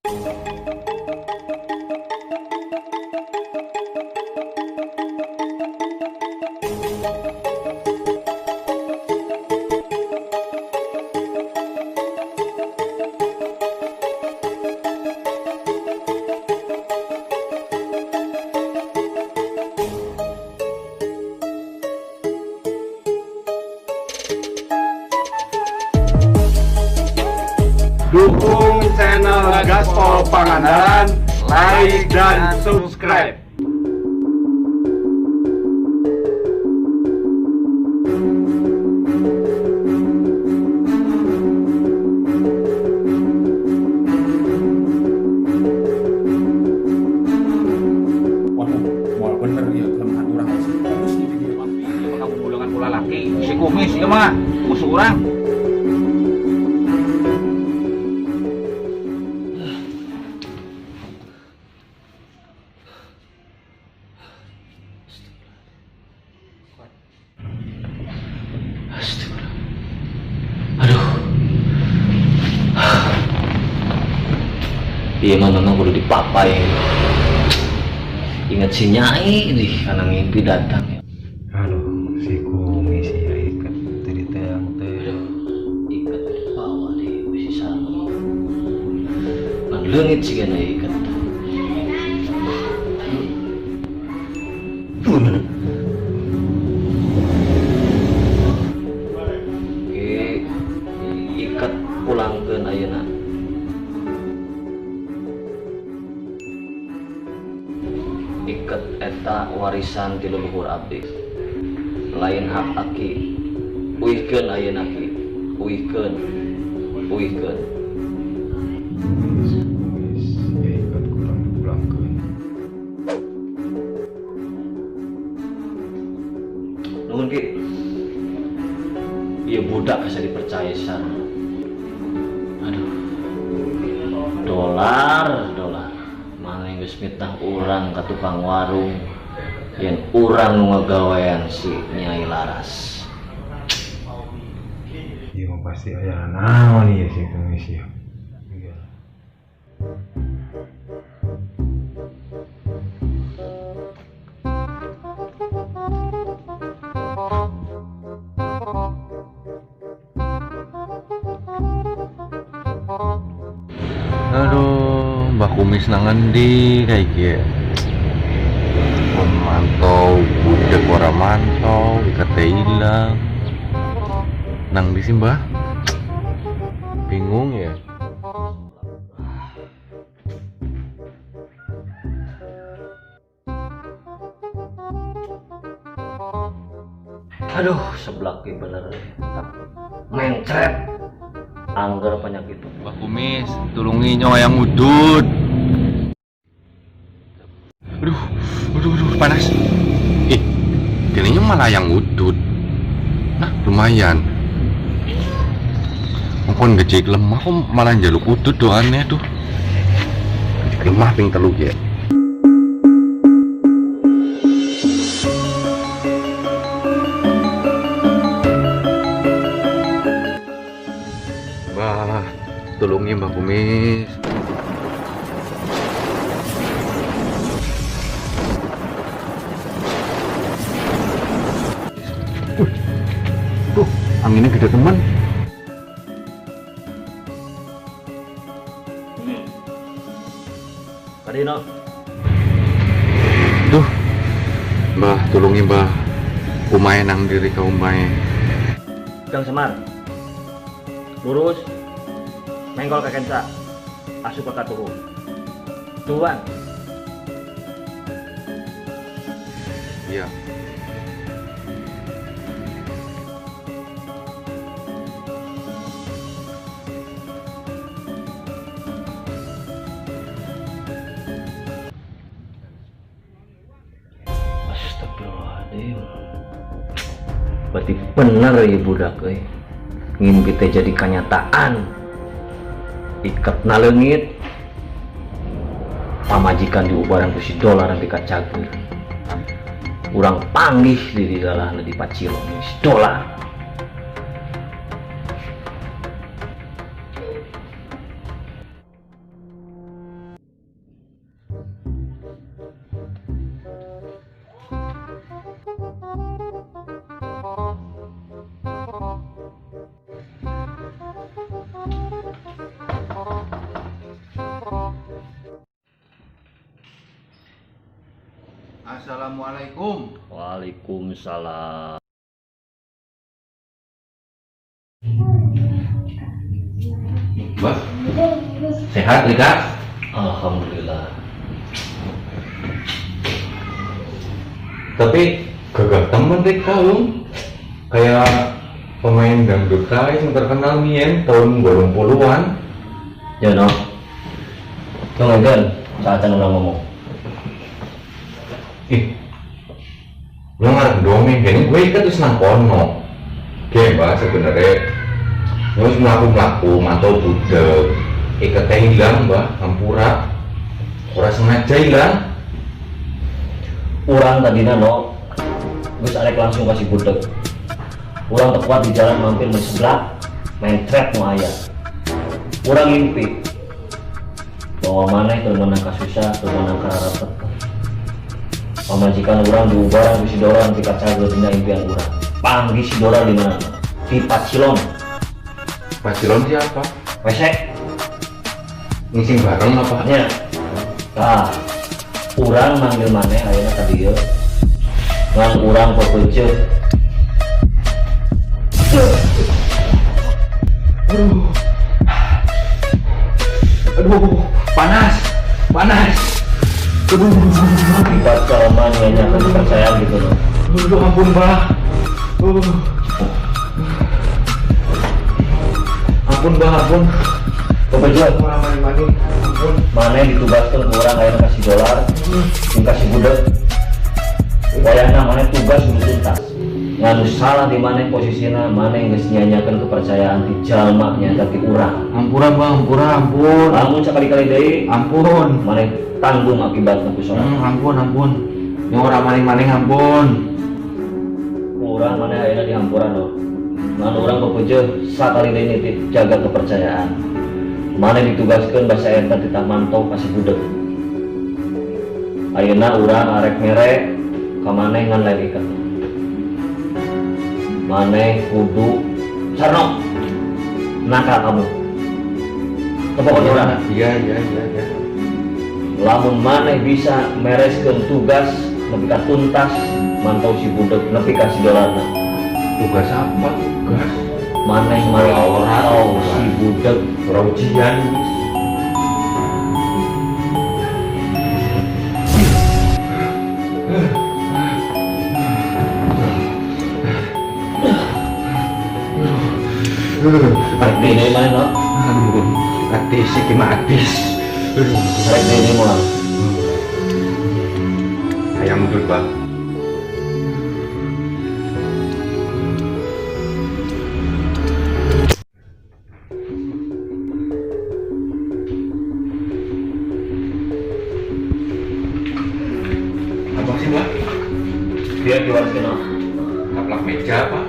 Dukung channel Gaspol Pangandaran, like dan subscribe. Waduh, mau bener ya kelemahan orang masih bagus nih video. Kamu golongan pula laki, si kumis ya mah musuh orang. Aduh, iya mah memang kudu dipapai. Ingat si Nyai nih, karena mimpi datang ya. Aduh, si kumis ya ikat dari teang teh. Ikat di bawah deh, si sama. Nang leungit sih kan ikat. Ikat pulangkeun ayeuna. Ikat eta warisan ti leluhur abdi. Lain hak aki. Uihkeun ayeuna ki. Uihkeun. Uihkeun. Kumis ya ikat kurang pulangkeun. Nuhun ki. Ieu budak bisa dipercaya san. Aduh. Dolar. Mana yang geus mitah urang ka tukang warung. Yen urang nu ngagawean si Nyai Laras. Iya mah pasti aya naon ieu si kumis ya. Iya. Aduh, Mbak Kumis nangendi kayak gitu. Mantau, budak orang mantau, ikat hilang. Nang di sini Mbah? Bingung ya. Aduh, seblak ki bener. Mencret. Angger penyakit. Mbak Kumis, tulungi nyawa yang udut. Aduh, panas. Kayaknya malah yang udut. Nah, lumayan. Mungkin gejek lemah kok malah jaluk udut doannya tuh. Gejek lemah ping teluk ya. Mbah, tulungi Mbak Kumis. Tuh, anginnya gede teman. Kadino. Duh, Mbah, tulungi Mbah. Umay nang diri ka umay. Kang Semar. Lurus. Menggol ke kensa. Asup ke turun. Tuan. Iya. Astagfirullahaladzim. Berarti bener ya budak ngimpi teh jadi kenyataan. Ikat naleungit pamajikan diubaran ku si dolar yang dikacageun. Urang panggih di dalam di pacilo si dolar. Assalamualaikum. Waalaikumsalam. Mbak, sehat Rika? Alhamdulillah. Tapi gagah temen Rika kayak pemain dangdut yang terkenal nih tahun 80-an. Ya no. Tunggu kan, saat orang ngomong. Ih, lo ngarep dongeng gini gue ikat terus nang kono. Oke mbak sebenarnya terus melaku mantau budek ikatnya hilang mbak hampura orang sengaja hilang. Orang tadinya no, gue arek langsung kasih budek. Orang tekuat di jalan mampir di sebelah, main trap mau ayah. Orang mimpi bahwa mana itu menang kasusah, itu menang karapet. Pemajikan orang diubah, si dorang tingkat cager dina impian orang. Panggil si dorang di mana? Di Pacilon. Pacilon siapa? Wesek. Ngisi bareng apa? Ya. Nah, orang manggil mana akhirnya tadi ya. Ngan orang pepecut. Aduh, panas. Kita kelamaan nyanyikan kepercayaan gitu loh. Aduh, ampun Mbak. Ampun. Pepecut. Mani. Ampun. Mana ditugaskan ke orang akhirnya kasih dolar, kasih budek. Wayahna mana tugas udah tuntas. Nganu salah di mana posisinya, mana yang geus nyanyikan kepercayaan di jalma nyata di urang. Ampura Bang, ampun. Lamun sekali-kali deui, Ampun. mana tanggung akibatnya ku sorangan. Ampun. Yang orang maning-maning ampun. Orang mana akhirnya di hampuran loh. Mana orang bekerja sekali deui nitip jaga kepercayaan. Mana ditugaskan bahasa eta titah mantau kasih budek. Ayeuna urang arek mere ka maneh ngan lelekeun. Maneh kudu sarno nakal kamu. Kepokon urang. Iya. Lamun maneh bisa mereskeun tugas nepi ka tuntas mantau si budek nepi ka si dolarna. Tugas apa? Tugas? Maneh mantau si budek Ujian. Ini mana no? Aduh, atis iki mah atis. Ini mau. Ayam mundur, Pak. Apa sih, Mbak? Dia diwariskan no? Taplak meja apa?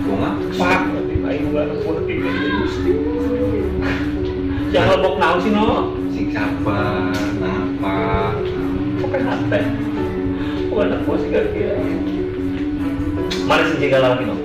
Bunga? Pak, aing bukan pun jangan lebok naon sih no? Sing sabar, apa? Bukan hati, bukan aku sih kira. Mana sih jaga lagi no?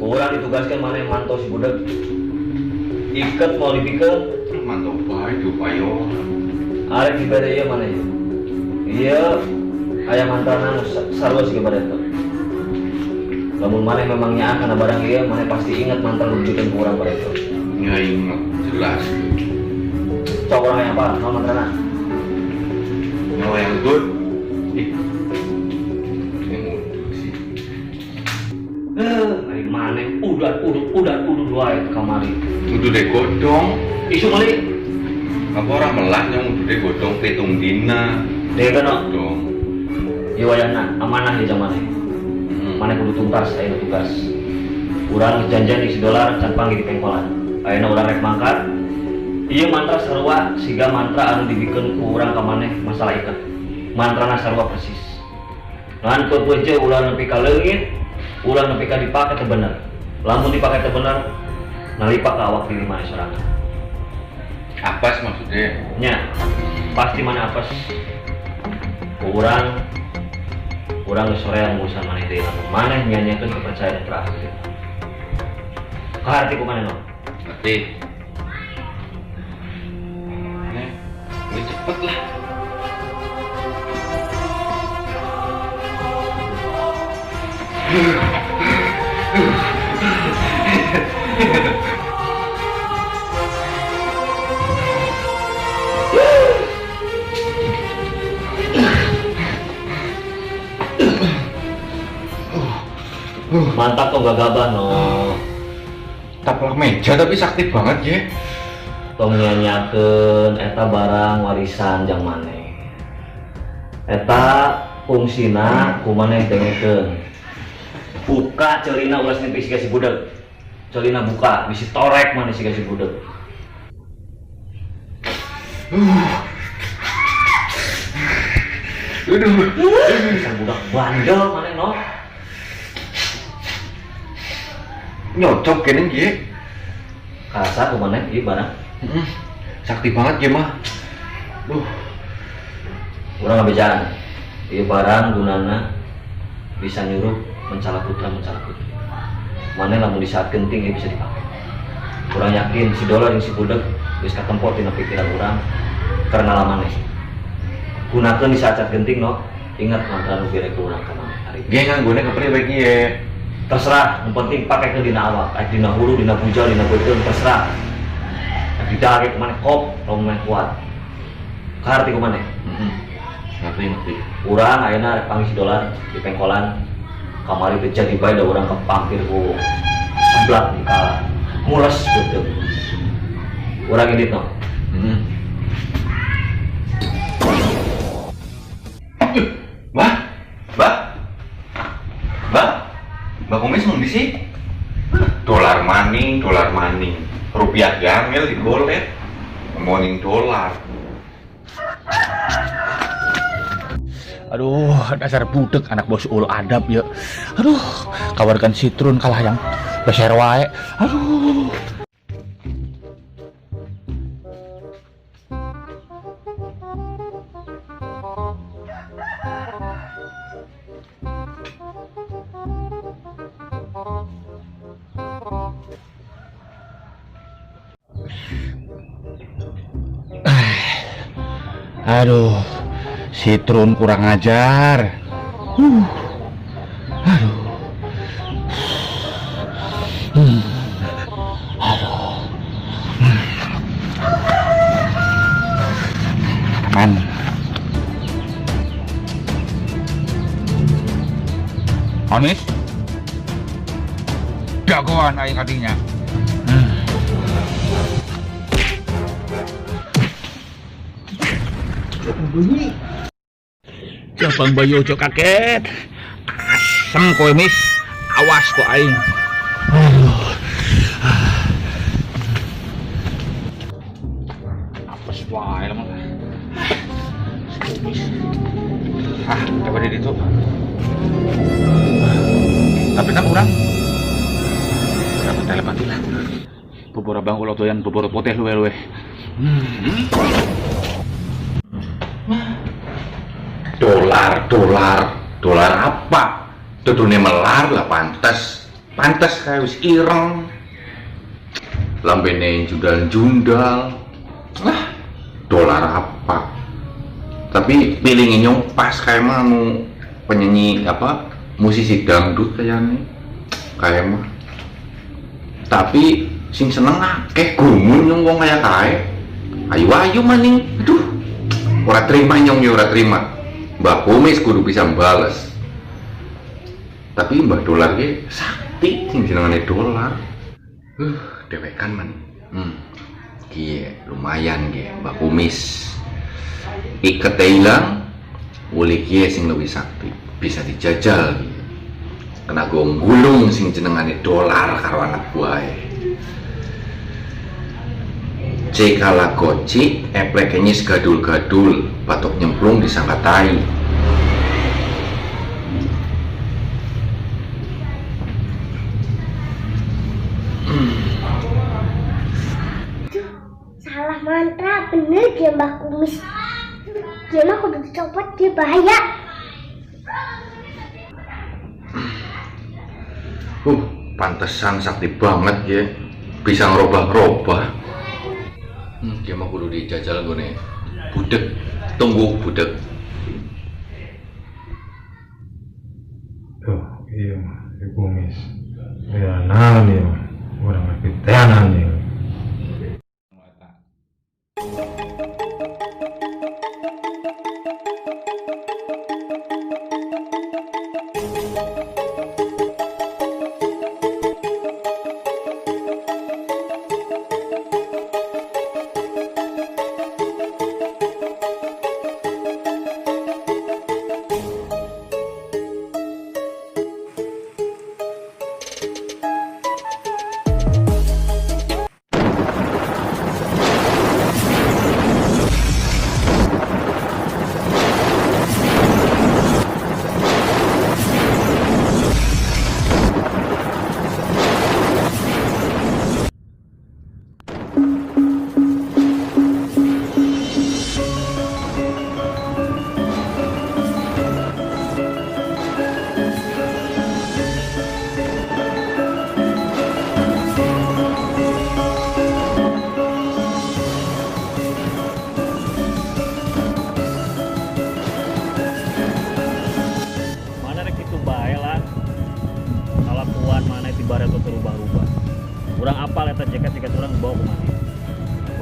Orang ditugaskan mana yang mantau si budak. Ikat mau dipikir, Mantap baik, upayo. arek diberi iya mana ya? Iya, ayah mantanan sarwa sih kepada itu. Namun mana memangnya akan barang iya, mana pasti ingat mantan rujukan kurang pada itu. Ya ingat, jelas. Cok orangnya apa? Nama mantannya? Mau yang good? Ini mundur sih. Dari mana? Udah dua itu kamari. Udah deh godong. Isu mali. Apa orang melah yang udah deh godong petung dina. Dia kan no. Godong. Iwayana amanah di zaman ini. Mana kudu tuntas ayeuna tugas. Urang janjian isi dolar can panggil di pengkolan. Ayeuna urang rek mangkat. Ieu mantra sarua siga mantra anu dibikeun ku urang ka maneh masalah iket. Mantrana sarua persis. Ngan pepeuje ulah nepi ka leungit, ulah nepi ka dipake teu bener. Lamun dipake teu bener, nalipak ka awak diri maneh sorangan. Apes maksudnya? Nya, pasti mana apes. Urang sorean urusan mana itu mana nyanyikan kepercayaan terakhir. Kahati ku mana no? Berarti ini cepet lah. Mantap tong gagabah no. Taplak meja tapi sakti banget ya. Tong nyanyakeun eta barang warisan jang maneh. Eta fungsina kumaneh dengekeun. Buka celina ulas nepi siga si budak. Celina buka bisi torek maneh siga si budak. Bisa budak bandel maneh no. Nyocok kene ye. Kasar kumaneh ieu barang. Sakti banget ya mah. Urang ngabejaan. Ieu barang gunana bisa nyuruh mencala putra. Maneh lamun disaat genting ieu bisa dipakai. Urang yakin si dolar yang si budak geus katempo tina pikiran urang karena lamaneh. Gunakeun di saat genting no. Ingat mantra nu birek urang ka maneh hari. Ge nganggone kepriwe ki ye. Terserah, yang penting pakai ke dina awak, dina hulu, dina bujal, dina beuteuh terserah. Di dage kemana kop, rombongan kuat. Karti kemana? Ngerti. Urang ayeuna rek panggih si dolar di pengkolan. Kamari teh jadi bae da urang kepampir ku seblak di kala. Mules beuteuh. Urang ini no. Mbak Kumis mau sih? Dolar maning, rupiah gamel di golet, ngomongin dolar. Aduh, dasar budek anak bos ul adab ya. Aduh, kawarkan Citrun kalah yang beser wae. Aduh. Aduh, Citrun kurang ajar. Aduh. Aman. Anis. Jagoan aing kadinya. Jabang bayu ojo kaget. Asem kowe mis. Awas kok aing. Apes wae lemah. Coba di situ. Tapi kan urang dapat telepati lah. Bubur abang ulo doyan bubur putih luwe-luwe. Dolar apa? Tutune melar lah pantes kayak wis ireng. Lambene jundal. Dolar apa? Tapi pilihnya nyong pas kayak mau penyanyi apa? Musisi dangdut kayaknya. Kayak mah. Tapi sing seneng akeh gumun nyong wong kaya kae. Ayu maning. Aduh. Ora terima nyong ya ora terima. Mbak Kumis kudu bisa mbales. Tapi Mbak Dolar ge sakti sing jenengane dolar. Dewekan man. Kie lumayan ge Mbak Kumis. Iket hilang, uli kie sing lebih sakti bisa dijajal. Kena gulung sing jenengane dolar karo anak buahe. Cekala koci, eplek nyis gadul-gadul, batok nyemplung disangka tai. Salah mantra, bener dia Mbak Kumis. Dia mah kudu dicopot, dia bahaya. Pantesan sakti banget ya, bisa ngerubah-rubah. Dia mah kudu dijajal gue budek, tunggu budek. Tuh, iya mah, Kumis. Ya naon ya, orang lebih tenan ya.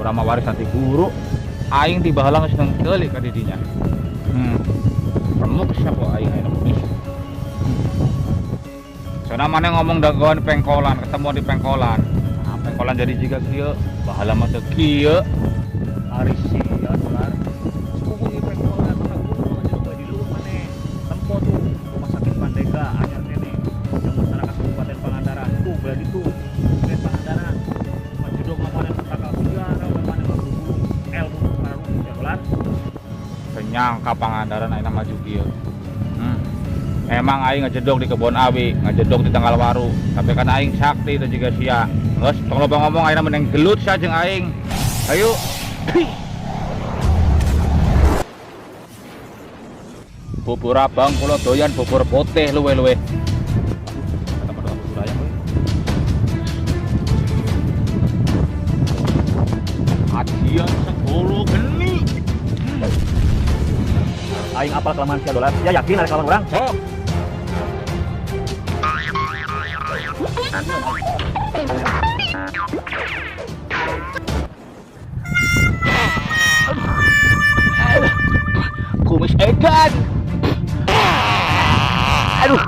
urang mah warisan ti guru. Aing tiba halang seneng keuli ka didinya. Remuk siapa aing aya kumis. Soalnya mana ngomong dagoan pengkolan, ketemu di pengkolan. Nah, pengkolan jadi juga kieu, bahala mah teu kieu. Ari sih ya dolar. Sepupu di pengkolan mana guru coba di luar mana. Tempo tuh rumah sakit Pandega anyar kene. Yang masyarakat Kabupaten Pangandaran tuh berarti tuh di Pangandaran. Majudog mamanen takal sejarah mamanen guru ilmu baru ya dolar. Senyangka Pangandaran ayeuna maju kieu. Emang aing ngajedog di kebun awi, ngajedog di tanggal waru. Tapi kan aing sakti itu juga sia. Geus tong loba ngomong ayeuna mending gelut saja jeung aing. Ayo. Bubur abang kula doyan bubur putih luwe-luwe. Kata-kata bubur ayam we. Kajian 10 geni. Aing apal kelamaan sia dolar. Ya yakin ada kelamaan urang? Sok. Kumis edan. Aduh.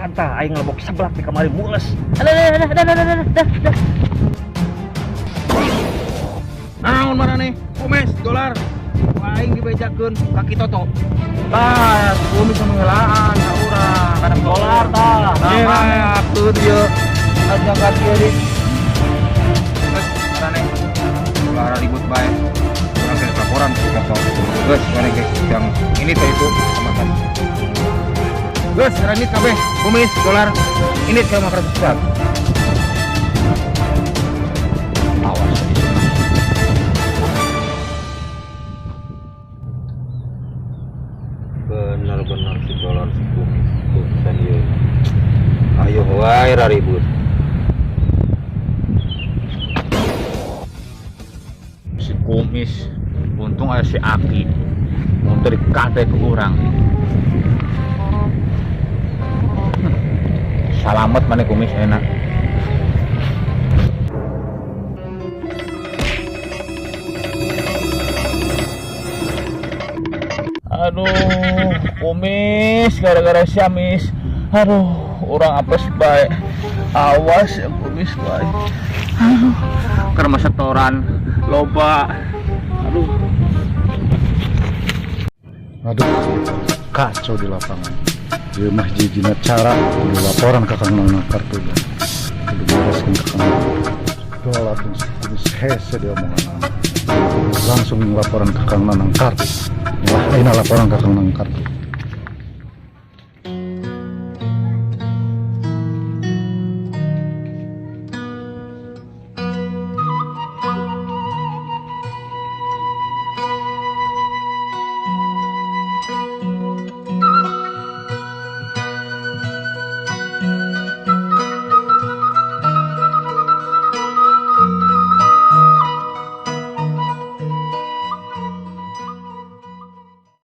Anta aing ngelebok seblak di kamari mules. Naon marane? Kumis dolar. Aing dibejakeun kaki toto. Tah, kumis menghelaan ka urang. Kadang dolar tah. Nah, atuh dia. Aja ka dieu di. Geus marane. Dolar ribut bae. Urang teh laporan ku pokok. Geus marane ge yang ini teh itu kemasan. Geus ranit kabeh. Kumis dolar. Ini ke 500 juta. Awas. Benar-benar si dolar si kumis dan ieu. Ayo wae raribut. Si kumis untung ada si Aki untuk dikate ke orang. Salamet mana kumis enak. Aduh, kumis gara-gara si Amis. Aduh, orang apes baik. Awas ya kumis baik. Aduh, karena setoran loba. Aduh. Aduh, kacau di lapangan. Dia mah jijina cara di laporan ke Kang Nang kartu ya. Kudu bereskeun ke Kang Nang. Dolar kumis hese dia omongan. Langsung laporan ke Kang Nang kartu. Ya, ini laporan ke Kang Nang kartu.